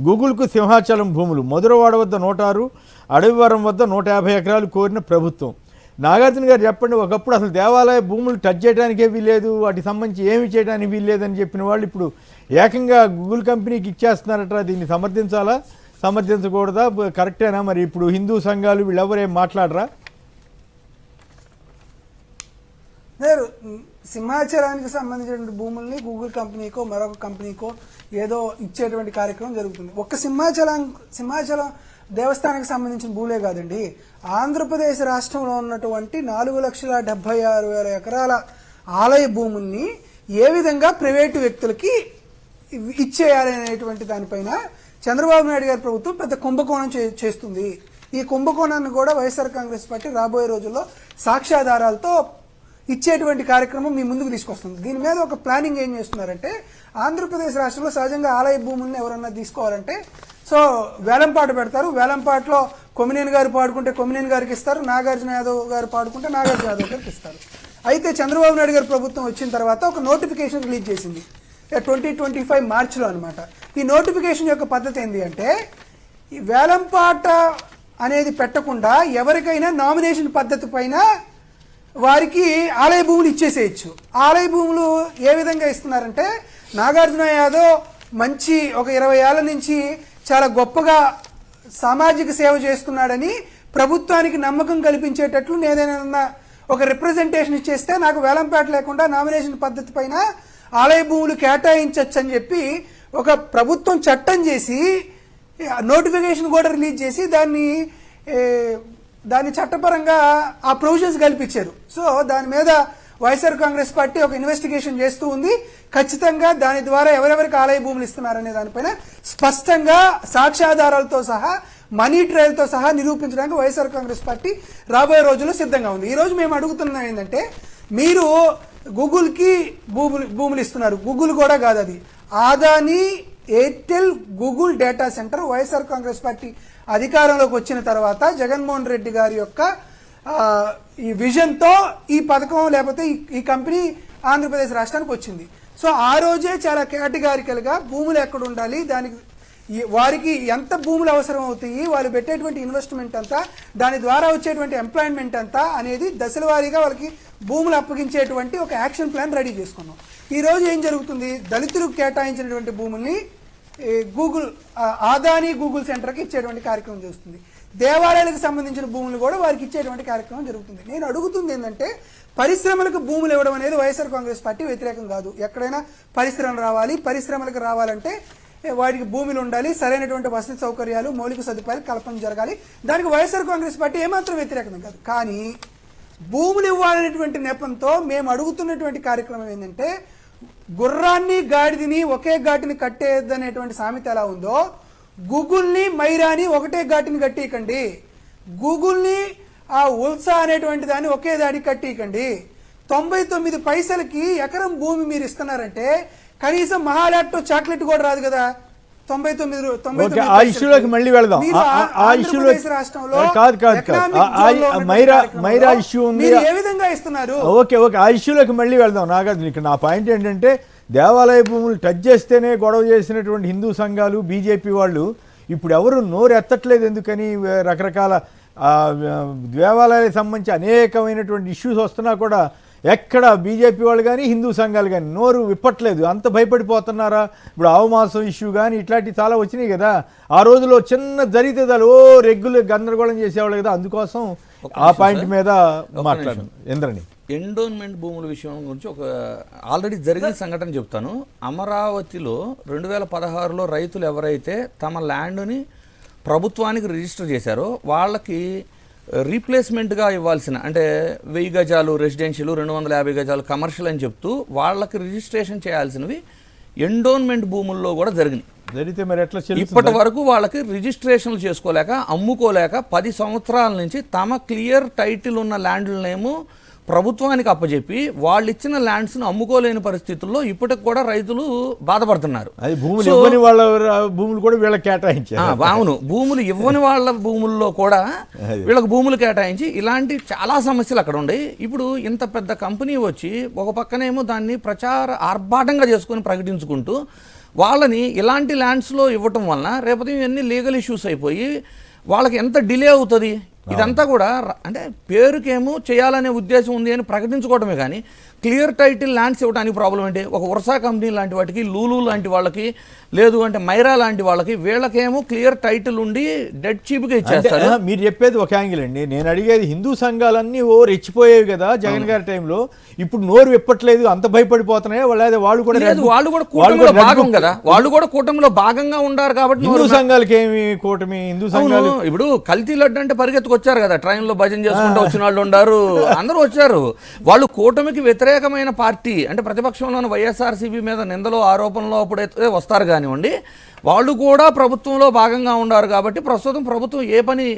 గూగుల్కు సింహాచలం భూములు, మధురవాడ వద్ద 106, అడవివరం వద్ద 150 ఎకరాలు కోరిన ప్రభుత్వం. నాగార్జున గారు చెప్పండి, ఒకప్పుడు అసలు దేవాలయ భూములు టచ్ చేయడానికే వీల్లేదు, వాటికి సంబంధించి ఏమి చేయడానికి వీల్లేదని చెప్పిన వాళ్ళు ఇప్పుడు ఏకంగా గూగుల్ కంపెనీకి ఇచ్చేస్తున్నారట. దీన్ని సమర్థించాలా, సమర్థించకూడదా, కరెక్టేనా? మరి ఇప్పుడు హిందూ సంఘాలు వీళ్ళెవరేం మాట్లాడరా? సింహాచలానికి సంబంధించిన భూముల్ని గూగుల్ కంపెనీకో మరొక కంపెనీకో ఏదో ఇచ్చేటువంటి కార్యక్రమం జరుగుతుంది. ఒక్క సింహాచలం దేవస్థానానికి సంబంధించిన భూములే కాదండి, ఆంధ్రప్రదేశ్ రాష్ట్రంలో ఉన్నటువంటి 4,76,000 ఎకరాల ఆలయ భూముల్ని ఏ విధంగా ప్రైవేటు వ్యక్తులకి ఇచ్చేయాలి అనేటువంటి దానిపైన చంద్రబాబు నాయుడు గారి ప్రభుత్వం పెద్ద కుంభకోణం చేస్తుంది. ఈ కుంభకోణాన్ని కూడా వైఎస్ఆర్ కాంగ్రెస్ పార్టీ రాబోయే రోజుల్లో సాక్ష్యాధారాలతో ఇచ్చేటువంటి కార్యక్రమం మీ ముందుకు తీసుకొస్తుంది. దీని మీద ఒక ప్లానింగ్ ఏం చేస్తున్నారంటే, ఆంధ్రప్రదేశ్ రాష్ట్రంలో సహజంగా ఆలయ భూములను ఎవరన్నా తీసుకోవాలంటే సో వేలంపాట పెడతారు. వేలంపాటలో కొమ్మినేని గారు పాడుకుంటే కొమ్మినేని గారికి ఇస్తారు, నాగార్జున యాదవ్ గారు పాడుకుంటే నాగార్జున యాదవ్ గారికి ఇస్తారు. అయితే చంద్రబాబు నాయుడు గారి ప్రభుత్వం వచ్చిన తర్వాత ఒక నోటిఫికేషన్ రిలీజ్ చేసింది 2025 మార్చిలో అనమాట. ఈ నోటిఫికేషన్ యొక్క పద్ధతి ఏంటి అంటే, ఈ వేలంపాట అనేది పెట్టకుండా ఎవరికైనా నామినేషన్ పద్ధతి పైన వారికి ఆలయ భూములు ఇచ్చేసేయచ్చు. ఆలయ భూములు ఏ విధంగా ఇస్తున్నారంటే, నాగార్జున యాదవ్ మంచి ఒక 20 ఏళ్ల నుంచి చాలా గొప్పగా సామాజిక సేవ చేస్తున్నాడని ప్రభుత్వానికి నమ్మకం కల్పించేటట్లు నేనేదైనా ఒక రిప్రజెంటేషన్ ఇచ్చేస్తే నాకు వేలంపేట లేకుండా నామినేషన్ పద్ధతి పైన ఆలయ భూములు కేటాయించవచ్చు అని చెప్పి ఒక ప్రభుత్వం చట్టం చేసి నోటిఫికేషన్ కూడా రిలీజ్ చేసి దాన్ని చట్టపరంగా ఆ ప్రొవిజన్స్ కల్పించారు. సో దాని మీద వైఎస్ఆర్ కాంగ్రెస్ పార్టీ ఒక ఇన్వెస్టిగేషన్ చేస్తూ ఉంది. ఖచ్చితంగా దాని ద్వారా ఎవరెవరికి ఆలయ భూములు ఇస్తున్నారనే దానిపైన స్పష్టంగా సాక్ష్యాధారాలతో సహా మనీ ట్రయల్తో సహా నిరూపించడానికి వైఎస్ఆర్ కాంగ్రెస్ పార్టీ రాబోయే రోజుల్లో సిద్ధంగా ఉంది. ఈ రోజు మేము అడుగుతున్నాం ఏంటంటే, మీరు గూగుల్కి భూములు ఇస్తున్నారు. గూగుల్ కూడా కాదు, అది Adani Airtel Google data centre. YSR Congress party అధికారంలోకి వచ్చిన తర్వాత జగన్మోహన్ రెడ్డి గారి యొక్క ఈ విజన్తో ఈ పథకం లేకపోతే ఈ కంపెనీ ఆంధ్రప్రదేశ్ రాష్ట్రానికి వచ్చింది. సో ఆ రోజే చాలా కేటగారికల్గా భూములు ఎక్కడ ఉండాలి, దానికి వారికి ఎంత భూములు అవసరం అవుతాయి, వాళ్ళు పెట్టేటువంటి ఇన్వెస్ట్మెంట్ అంతా, దాని ద్వారా వచ్చేటువంటి ఎంప్లాయ్మెంట్ అంతా అనేది దశల వారీగా వాళ్ళకి భూములు అప్పగించేటువంటి ఒక యాక్షన్ ప్లాన్ రెడీ చేసుకున్నాం. ఈ రోజు ఏం జరుగుతుంది, దళితులకు కేటాయించినటువంటి భూముల్ని గూగుల్ అదానీ గూగుల్ సెంటర్కి ఇచ్చేటువంటి కార్యక్రమం చేస్తుంది. దేవాలయాలకు సంబంధించిన భూములు కూడా వారికి ఇచ్చేటువంటి కార్యక్రమం జరుగుతుంది. నేను అడుగుతుంది ఏంటంటే, పరిశ్రమలకు భూములు ఇవ్వడం అనేది వైఎస్ఆర్ కాంగ్రెస్ పార్టీ వ్యతిరేకం కాదు. ఎక్కడైనా పరిశ్రమలు రావాలి, పరిశ్రమలకు రావాలంటే వాటికి భూములు ఉండాలి, సరైనటువంటి వసతి సౌకర్యాలు మౌలిక సదుపాయాలు కల్పన జరగాలి. దానికి వైఎస్ఆర్ కాంగ్రెస్ పార్టీ ఏమాత్రం వ్యతిరేకం కాదు. కానీ భూములు ఇవ్వాలనేటువంటి నెపంతో మేము అడుగుతున్నటువంటి కార్యక్రమం ఏంటంటే, గుర్రాన్ని గాడిదని ఒకే ఘాటిని కట్టేద్దనేటువంటి సామెత ఎలా ఉందో, గూగుల్ని మైరాని ఒకటే ఘాటిని కట్టియకండి, గూగుల్ని ఆ ఉల్సా అనేటువంటి దాన్ని ఒకే దాడికి కట్టియకండి. 99 పైసలకి ఎకరం భూమి మీరు ఇస్తున్నారంటే కనీసం మహాలాట్తో చాక్లెట్ కూడా రాదు కదా. 99 ఆ ఇష్యూలోకి మళ్ళీ వెళదాం. ఆ ఇష్యూలో కాదు మైరా ఇష్యూ ఉంది, ఏ విధంగా ఇస్తున్నారు. ఓకే ఆ ఇష్యూలోకి మళ్ళీ వెళదాం. నాగార్జున, ఇక్కడ నా పాయింట్ ఏంటంటే, దేవాలయ భూములు టచ్ చేస్తేనే గొడవ చేసినటువంటి హిందూ సంఘాలు, బీజేపీ వాళ్ళు ఇప్పుడు ఎవరు నోరు ఎత్తట్లేదు. ఎందుకని? రకరకాల దేవాలయాలకు సంబంధించి అనేకమైనటువంటి ఇష్యూస్ వస్తున్నా కూడా ఎక్కడ బీజేపీ వాళ్ళు కానీ హిందూ సంఘాలు కానీ నోరు విప్పట్లేదు. అంత భయపడిపోతున్నారా? ఇప్పుడు ఆవుమాసం ఇష్యూ కానీ ఇట్లాంటివి చాలా వచ్చినాయి కదా. ఆ రోజులో చిన్న జరిగితే రెగ్యులర్ గందరగోళం చేసేవాళ్ళు కదా. అందుకోసం ఆ పాయింట్ మీద మాట్లాడు ఇంద్రని. ఎండోన్మెంట్ భూముల విషయం గురించి ఒక ఆల్రెడీ జరిగిన సంఘటన చెప్తాను. అమరావతిలో 2016లో రైతులు ఎవరైతే తమ ల్యాండ్ని ప్రభుత్వానికి రిజిస్టర్ చేశారో వాళ్ళకి రీప్లేస్మెంట్గా ఇవ్వాల్సిన, అంటే 1000 గజాలు రెసిడెన్షియల్, 250 గజాలు కమర్షియల్ అని చెప్తూ వాళ్ళకి రిజిస్ట్రేషన్ చేయాల్సినవి ఎండోన్మెంట్ భూముల్లో కూడా జరిగినాయి. జరిగితే మరి ఎట్లా? ఇప్పటి వరకు వాళ్ళకి రిజిస్ట్రేషన్లు చేసుకోలేక, అమ్ముకోలేక 10 సంవత్సరాల నుంచి తమ క్లియర్ టైటిల్ ఉన్న ల్యాండ్లనేమో ప్రభుత్వానికి అప్పచెప్పి వాళ్ళు ఇచ్చిన ల్యాండ్స్ను అమ్ముకోలేని పరిస్థితుల్లో ఇప్పటికి కూడా రైతులు బాధపడుతున్నారు. అది భూములు ఇవ్వని వాళ్ళ భూములు కూడా వీళ్ళకి కేటాయించారు. అవును, భూములు ఇవ్వని వాళ్ళ భూముల్లో కూడా వీళ్ళకి భూములు కేటాయించి ఇలాంటి చాలా సమస్యలు అక్కడ ఉన్నాయి. ఇప్పుడు ఇంత పెద్ద కంపెనీ వచ్చి ఒక పక్కనేమో దాన్ని ప్రచార ఆర్భాటంగా చేసుకొని ప్రకటించుకుంటూ వాళ్ళని ఇలాంటి ల్యాండ్స్లో ఇవ్వటం వలన రేపటి ఇవన్నీ లీగల్ ఇష్యూస్ అయిపోయి వాళ్ళకి ఎంత డిలే అవుతుంది. ఇదంతా కూడా అంటే పేరుకేమో చేయాలనే ఉద్దేశం ఉంది అని ప్రకటించుకోవడమే కానీ క్లియర్ టైటిల్ ల్యాండ్స్ ఇవ్వడానికి ప్రాబ్లం ఏంటి? ఒక వర్షా కంపెనీ లాంటి వాటికి, లూలు లాంటి వాళ్ళకి, లేదు అంటే మైరా లాంటి వాళ్ళకి, వీళ్ళకేమో క్లియర్ టైటిల్ ఉండి డెడ్ చీప్గా ఇచ్చేస్తారు. మీరు చెప్పేది ఒక యాంగిల్ అండి. నేను అడిగేది హిందూ సంఘాలన్నీ ఓ రెచ్చిపోయేవి కదా జగన్ గారి టైంలో, ఇప్పుడు నోరు విప్పట్లేదు, అంత భయపడిపోతున్నాయి వాళ్ళు కూడా లేదు, వాళ్ళు కూడా కూటమిలో భాగం కదా, వాళ్ళు కూడా కూటమిలో భాగంగా ఉండారు కాబట్టి. హిందూ సంఘాలకి ఏమి కూటమి? హిందూ సంఘాలు ఇప్పుడు కల్తీ లడ్డు అంటే పరిగెత్తుకొచ్చారు కదా, ట్రైన్ లో భజన చేసుకుంటూ వచ్చిన వాళ్ళు ఉన్నారు, అందరూ వచ్చారు. వాళ్ళు కూటమికి వ్యతిరేకమైన పార్టీ అంటే ప్రతిపక్షంలోని వైఎస్ఆర్సీపీ మీద నిందలు ఆరోపణలు అప్పుడైతే వస్తారు కానివ్వండి, వాళ్ళు కూడా ప్రభుత్వంలో భాగంగా ఉన్నారు కాబట్టి ప్రస్తుతం ప్రభుత్వం ఏ పని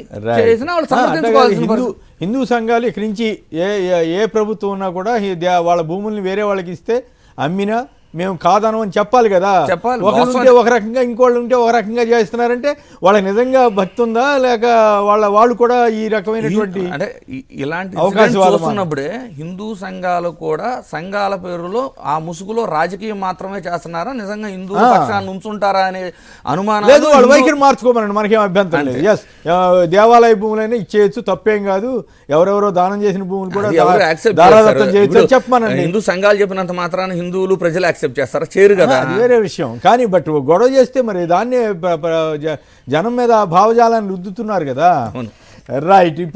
చేసినా వాళ్ళు సమర్థించుకోవాల్సిన హిందూ సంఘాలు ఇక్కడి నుంచి ఏ ప్రభుత్వం ఉన్నా కూడా వాళ్ళ భూముల్ని వేరే వాళ్ళకి ఇస్తే అమ్మినా మేము కాదనం అని చెప్పాలి కదా. ఒకరు ఉంటే ఒక రకంగా, ఇంకోళ్ళు ఉంటే ఒక రకంగా చేస్తున్నారంటే వాళ్ళకి నిజంగా భక్తి ఉందా, లేక వాళ్ళు కూడా ఈ రకమైనటువంటి అంటే ఇలాంటి అవకాశం చూస్తున్నప్పుడే హిందూ సంఘాలు కూడా సంఘాల పేరులో ఆ ముసుగులో రాజకీయం మాత్రమే చేస్తున్నారా, నిజంగా హిందూ పక్షాన్ని ఉంచుంటారా అనే అనుమానం లేదు. వాళ్ళు వైఖరి మార్చుకోమనండి, మనకేం అభ్యంతరం లేదు. ఎస్, దేవాలయ భూములైనా ఇచ్చేయచ్చు, తప్పేం కాదు. ఎవరెవరో దానం చేసిన భూములు కూడా దారాదత్తం చేయొచ్చు చెప్పమనండి. హిందూ సంఘాలు చెప్పినంత మాత్రాన హిందువులు ప్రజలు యాక్సెప్ట్ చేస్తారా? చేరు కదా, అది వేరే విషయం. కానీ బట్ గొడవ చేస్తే మరి దాన్ని జనం మీద భావజాలాన్ని రుద్దుతున్నారు కదా. రైట్. ఇప్పుడు